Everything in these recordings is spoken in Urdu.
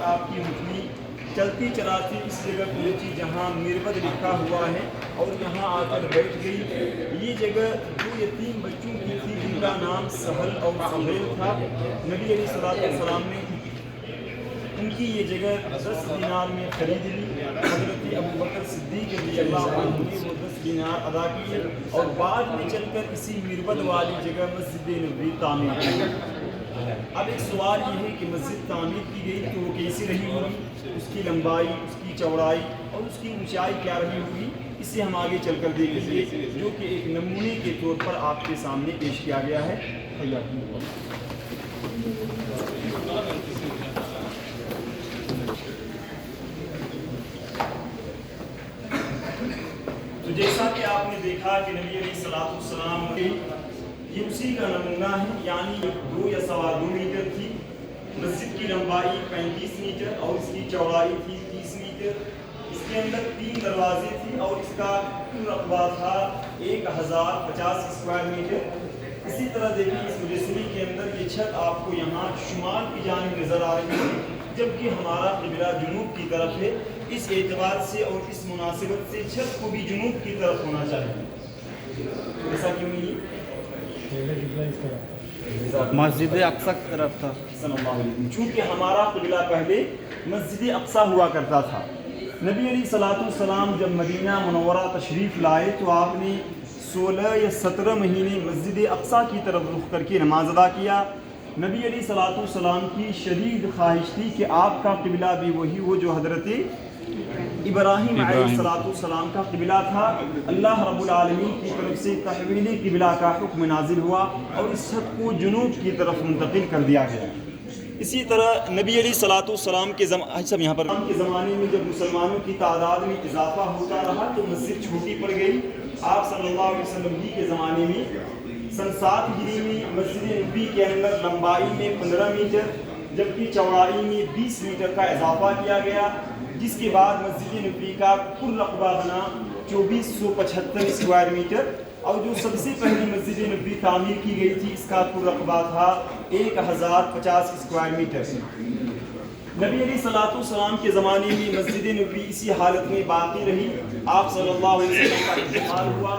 آپ کی اونٹنی چلتی چلاتی اس جگہ پہنچی جہاں مربد لکھا ہوا ہے اور یہاں آ کر بیٹھ گئی۔ یہ جگہ 2 یتیم بچوں کی تھی جن کا نام سہل اور سہیل تھا۔ نبی علیہ السلام نے ان کی یہ جگہ 10 دینار میں خرید لی۔ حضرت ابوبکر صدیق رضی اللہ عنہ نے وہ 10 دینار ادا کیے اور بعد میں چل کر اسی مربد والی جگہ مسجد نبوی تعمیر کی۔ اب ایک سوال یہ ہے کہ مسجد تعمیر کی گئی تو وہ کیسی رہی ہوگی، اس کی لمبائی، اس کی چوڑائی اور اس کی اونچائی کیا رہی ہوگی، اس سے ہم آگے چل کر دیکھیں گے، جو کہ ایک نمونے کے طور پر آپ کے سامنے پیش کیا گیا ہے۔ تو جیسا کہ آپ نے دیکھا کہ نبی علیہ السلام یہ اسی کا نمونہ ہے، یعنی 2 یا 2.25 میٹر تھی۔ مسجد کی لمبائی 35 میٹر اور اس کی چوڑائی تھی 30 میٹر۔ اس کے اندر 3 دروازے تھے اور اس کا کل رقبہ تھا 1050 اسکوائر میٹر۔ اسی طرح دیکھیں اس مجسمے کے اندر یہ چھت آپ کو یہاں شمال کی جانب نظر آ رہی ہے، جبکہ ہمارا قبلہ جنوب کی طرف ہے۔ اس اعتبار سے اور اس مناسبت سے چھت کو بھی جنوب کی طرف ہونا چاہیے۔ ایسا کیوں نہیں؟ مسجد اقصی کی طرف تھا، چونکہ ہمارا قبلہ پہلے مسجد اقصی ہوا کرتا تھا۔ نبی علیہ السلام جب مدینہ منورہ تشریف لائے تو آپ نے 16 یا 17 مہینے مسجد اقصی کی طرف رخ کر کے نماز ادا کیا۔ نبی علیہ السلام کی شدید خواہش تھی کہ آپ کا قبلہ بھی وہی ہو جو حضرت ابراہیم علیہ السلام کا قبلہ تھا۔ اللہ رب العالمین کی طرف سے تحویل قبلہ کا حکم نازل ہوا اور اس چھت کو جنوب کی طرف منتقل کر دیا گیا۔ اسی طرح نبی علیہ السلام کے زمانے میں جب مسلمانوں کی تعداد میں اضافہ ہوتا رہا تو مسجد چھوٹی پڑ گئی۔ آپ صلی اللہ علیہ وسلم کے زمانے میں سن 7 ہجری میں مسجد نبوی کے اندر لمبائی میں 15 میٹر جبکہ چوڑائی میں 20 میٹر کا اضافہ کیا گیا، جس کے بعد مسجد نبوی کا کل رقبہ بنا 2475 اسکوائر میٹر، اور جو سب سے پہلی مسجد نبوی تعمیر کی گئی تھی اس کا کل رقبہ تھا 1050 اسکوائر میٹر۔ نبی علیہ السلام کے زمانے میں مسجد نبوی اسی حالت میں باقی رہی۔ آپ صلی اللہ علیہ وسلم کا انتقال ہوا،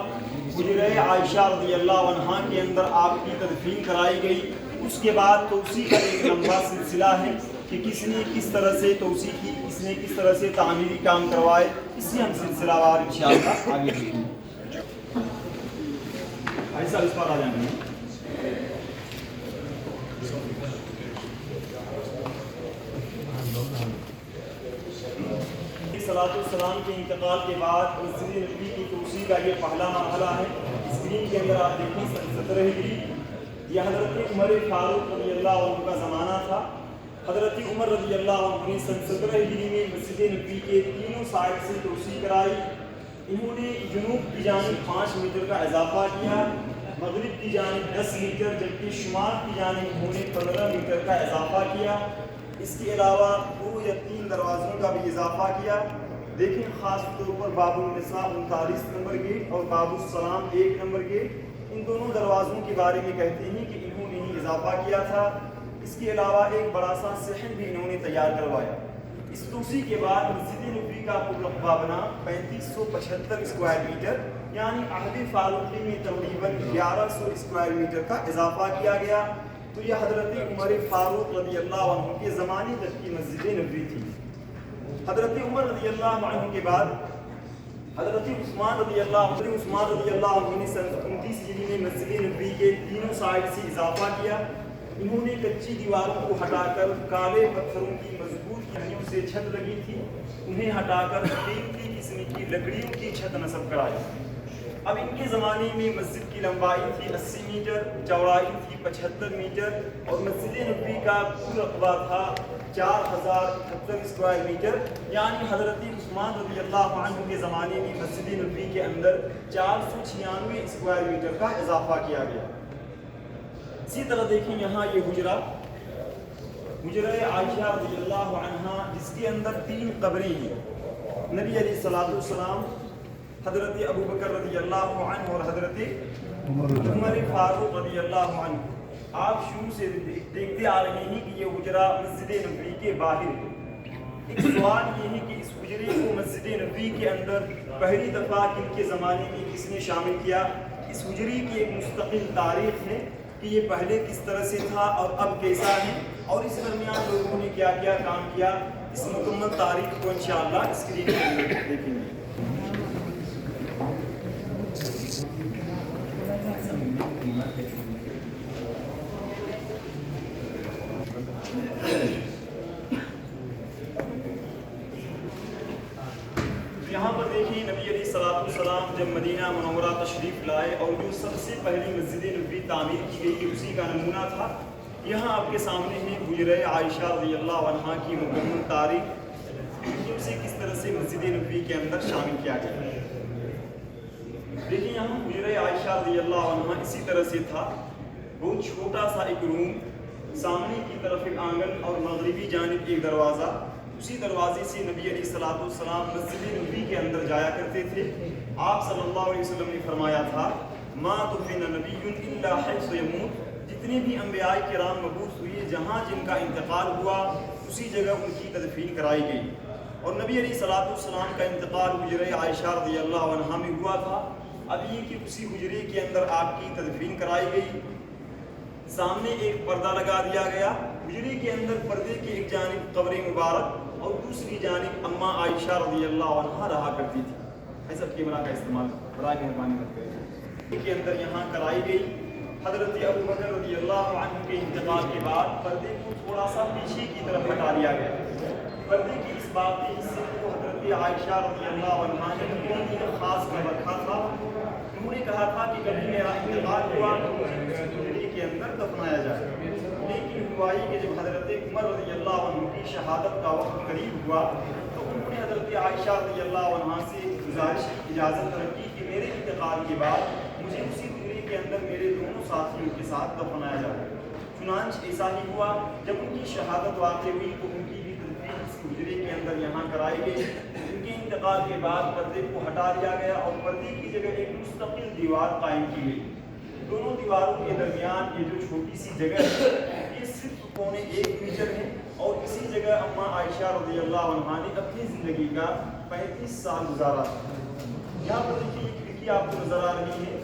حجرہ عائشہ رضی اللہ عنہا کے اندر آپ کی تدفین کرائی گئی۔ اس کے بعد توسیع کا ایک لمبا سلسلہ ہے کہ کس نے کس طرح سے توسیع کی، کس نے کس طرح سے تعمیری کام کروائے، اس سے ہم سلسلہ وار انشاءاللہ آگے دیکھیں گے۔ ایسا اس پر آ جائیں گے۔ السلام کے انتقال کے بعد مسجد نبوی کی توسیع کا یہ پہلا مرحلہ ہے۔ اسکرین کے اندر آپ دیکھیں سن 17 ہجری، یہ حضرت عمر فاروق رضی اللہ عنہ کا زمانہ تھا۔ حضرت عمر رضی اللہ عنہ نے سن 17 ہجری میں مسجد نبوی کے تینوں سائڈ سے توسیع کرائی۔ انہوں نے جنوب کی جانب 5 میٹر کا اضافہ کیا، مغرب کی جانب 10 میٹر جبکہ شمال کی جانب انہوں نے 15 میٹر کا اضافہ کیا۔ اس کے علاوہ 2 یا 3 دروازوں کا بھی اضافہ کیا۔ دیکھیں خاص طور پر باب النساء 39 نمبر گیٹ اور باب السلام 1 نمبر گیٹ، ان دونوں دروازوں کے بارے میں کہتے ہیں کہ انہوں نے ہی اضافہ کیا تھا۔ اس کے علاوہ ایک بڑا سا صحن بھی انہوں نے تیار کروایا۔ اس توسیع کے بعد مسجد نبوی کا کل رقبہ بنا 3575 اسکوائر میٹر، یعنی عہد فاروقی میں تقریباً 1100 اسکوائر میٹر کا اضافہ کیا گیا۔ تو یہ حضرت عمر فاروق رضی اللہ عنہ کے زمانے تک کی مسجد نبوی تھی۔ حضرت عمر رضی اللہ عنہ کے بعد حضرت عثمان رضی اللہ عنہ نے سن 29 ہجری میں مسجد نبوی کے تینوں سائڈ سے اضافہ کیا۔ انہوں نے کچی دیواروں کو ہٹا کر کالے پتھروں کی مضبوط کنیوں سے چھت لگی تھی، انہیں ہٹا کر قیمتی قسم کی لکڑیوں کی چھت نصب کرائی۔ اب ان کے زمانے میں مسجد کی لمبائی تھی 80 میٹر، چوڑائی تھی 75 میٹر اور مسجد نبوی کا کل رقبہ تھا 4078 اسکوائر میٹر، یعنی حضرت عثمان رضی اللہ عنہ کے زمانے میں مسجد نبوی کے اندر 496 اسکوائر میٹر کا اضافہ کیا گیا۔ اسی طرح دیکھیں یہاں یہ حجرہ عائشہ رضی اللہ عنہا، جس کے اندر 3 قبریں ہیں، نبی علیہ السلام، حضرت ابوبکر رضی اللہ عنہ اور حضرت عمر فاروق رضی اللہ عنہ۔ آپ شروع سے دیکھتے آ رہے ہیں کہ یہ حجرہ مسجد نبوی کے باہر ہے، ایک سوال یہ ہے کہ اس حجرے کو مسجد نبوی کے اندر پہلی دفعہ کن کے زمانے میں کس نے شامل کیا؟ اس حجرے کی ایک مستقل تاریخ ہے کہ یہ پہلے کس طرح سے تھا اور اب کیسا ہے، اور اس درمیان لوگوں نے کیا کیا کام کیا، اس مکمل تاریخ کو انشاءاللہ اسکرین پر دیکھیں گے۔ یہاں پر دیکھیں نبی علیہ الصلوۃ والسلام جب مدینہ منورہ تشریف لائے اور جو سب سے پہلی مسجد نبوی تعمیر کی گئی اسی کا نمونہ تھا۔ یہاں آپ کے سامنے ہے حجرہ عائشہ رضی اللہ عنہا کی مکمل تاریخ کہ اسے کس طرح سے مسجد نبوی کے اندر شامل کیا گیا۔ دیکھیں یہاں حجرہ عائشہ رضی اللہ عنہا اسی طرح سے تھا، بہت چھوٹا سا ایک روم، سامنے کی طرف ایک آنگن اور مغربی جانب ایک دروازہ۔ اسی دروازے سے نبی علیہ الصلوۃ والسلام مسجد نبوی کے اندر جایا کرتے تھے۔ آپ صلی اللہ علیہ وسلم نے فرمایا تھا ما دفن نبی الا حیث یموت، جتنے بھی انبیاء کرام مبعوث ہوئے جہاں جن کا انتقال ہوا اسی جگہ ان کی تدفین کرائی گئی، اور نبی علیہ الصلوۃ والسلام کا انتقال حجرہ عائشہ رضی اللہ عنہا میں ہوا تھا۔ اب یہ کہ اسی حجرے کے اندر آپ کی تدفین کرائی گئی، سامنے ایک پردہ لگا دیا گیا، حجرے کے اندر پردے کی ایک جانب قبر مبارک اور دوسری جانب اماں عائشہ رضی اللہ عنہا رہا کرتی تھی۔ ایسا کیمرہ کا استعمال برائے مہربانی مت کریں۔ کے اندر یہاں کرائی گئی۔ حضرت ابو بکر رضی اللہ عنہ کے انتقال کے بعد پردے کو تھوڑا سا پیچھے کی طرف ہٹا دیا گیا۔ پردے کی اس بات کے حصے کو حضرت عائشہ رضی اللہ عنہا نے بہت ہی خاص کر رکھا تھا۔ انہوں نے کہا تھا کہ کبھی میرا انتقال ہوا تو مجھے حجرے کے اندر دفنایا جائے، لیکن ہوا یہ کہ جب حضرت عمر رضی اللہ عنہ کی شہادت کا وقت قریب ہوا تو انہوں نے حضرت عائشہ رضی اللہ عنہا سے گزارش کی، اجازت رکھی کہ میرے انتقال کے بعد مجھے اسی حجرے کے اندر میرے دونوں ساتھیوں کے ساتھ دفنایا جائے۔ چنانچہ ایسا ہی ہوا، جب ان کی شہادت واقع ہوئی تو ان کی بھی تدفین اس حجرے کے اندر یہاں کرائی گئی۔ ان کے انتقال کے بعد پردے کو ہٹا دیا گیا اور پردے کی جگہ ایک مستقل دیوار قائم کی گئی۔ دونوں دیواروں کے درمیان یہ جو چھوٹی سی جگہ ہے یہ صرف 1.25 میٹر ہے، اور اسی جگہ اماں عائشہ رضی اللہ عنہا نے اپنی زندگی کا 35 سال گزارا۔ یہاں پر دیکھیے یہ کھڑکی آپ کو نظر آ رہی ہے۔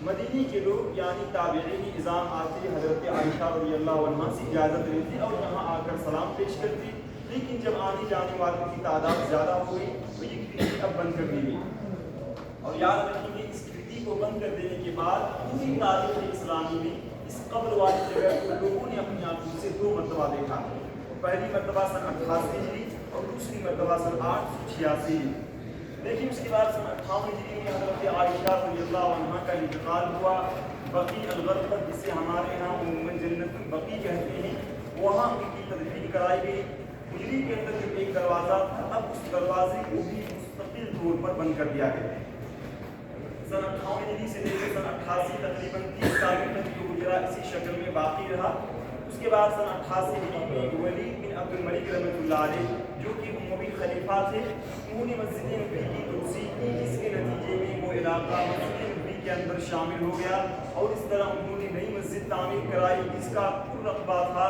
مدینے کے لوگ یعنی تابعین نظام آتے حضرت عائشہ رضی اللہ عنہا سے اجازت لیتے اور یہاں آ کر سلام پیش کرتے، لیکن جب آنے جانے والوں کی تعداد زیادہ ہو گئی تو یہ کھڑکی اب بند کر دی گئی۔ اور یاد رکھیں گے اس کھڑکی کو بند کر دینے کے بعد پوری تاریخ اسلامی میں اس قبر والی جگہ کو لوگوں نے اپنی آنکھوں سے 2 مرتبہ دیکھا۔ پہلی مرتبہ سن 88 ہجری اور دوسری مرتبہ سن 886 ہجری۔ لیکن اس کے بعد سن 58 ہجری میں حضرت عائشہ رضی اللہ عنہا کا انتقال ہوا۔ بقیع الغرقد جسے ہمارے یہاں عموماً جنت البقیع کہتے ہیں، وہاں ان کی تدفین کرائی گئی۔ حجرے کے اندر جو ایک دروازہ تھا اب اس دروازے کو بھی مستقل طور پر بند کر دیا گیا۔ سن 58 ہجری سے لے کر سن 88 تقریباً 30 سال تک یہ حجرہ اسی شکل میں باقی رہا۔ اس کے بعد سن 88 ہجری میں ولید بن عبد الملک رحمۃ اللہ علیہ جو کہ اموی خلیفہ تھے، انہوں نے مسجد نبوی کی توسیع کی، جس کے نتیجے میں وہ علاقہ مسجد نبوی کے اندر شامل ہو گیا، اور اس طرح انہوں نے نئی مسجد تعمیر کرائی جس کا کل رقبہ تھا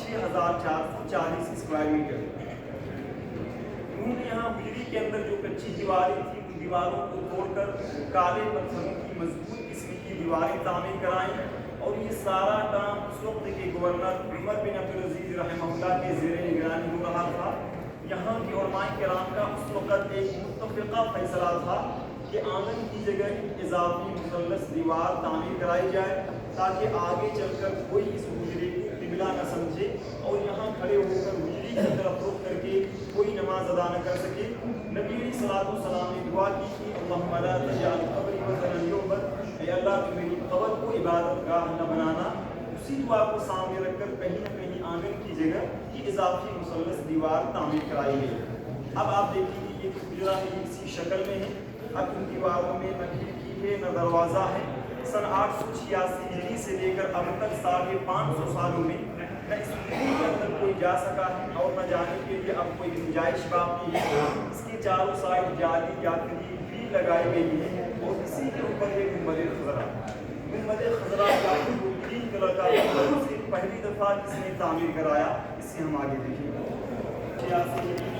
6440 اسکوائر میٹر۔ انہوں نے یہاں حجری کے اندر جو کچی دیواریں تھیں ان دیواروں کو توڑ کر کالے پتھروں کی مضبوط قسم کی دیواریں تعمیر کرائیں، اور یہ سارا کام اس وقت کے گورنر عمر بن عبدالعزیز رحمہ اللہ کے زیر نگرانی ہو رہا تھا۔ یہاں کے علماء کرام کا اس وقت ایک متفقہ فیصلہ تھا کہ آنگن کی جگہ ایک اضافی مثلث دیوار تعمیر کرائی جائے تاکہ آگے چل کر کوئی اس حجرے کو قبلہ نہ سمجھے اور یہاں کھڑے ہو کر حجرے کی طرف رخ کر کے کوئی نماز ادا نہ کر سکے۔ نبی علیہ الصلوۃ والسلام نے دعا کی کہ اللہم لا تجعل قبری وطنا یعبد، اے اللہ تو میری قبر کو عبادت گاہ نہ بنانا۔ اسی دعا کو سامنے رکھ کر کہیں نہ کہیں آنگن کی جگہ یہ اضافی مثلث دیوار تعمیر کرائی گئی۔ اب آپ دیکھیں گے یہ حجرہ ہے اسی شکل میں ہے، اب ان دیواروں میں نہ کھڑکی ہے نہ دروازہ ہے۔ سن 886 ہجری سے لے کر اب تک 550 سالوں میں نہ اس حجرے کے اندر کوئی جا سکا ہے اور نہ جانے کے لیے اب کوئی گنجائش باقی ہے۔ اس کے چاروں سائڈ جالی یا بھی لگائی گئی ہے، اور اسی کے اوپر ہے گنبد خضرا۔ گنبد خضرا کا گرین کلر کا سے پہلی دفعہ کس نے تعمیر کرایا، اس سے ہم آگے دیکھیں گے۔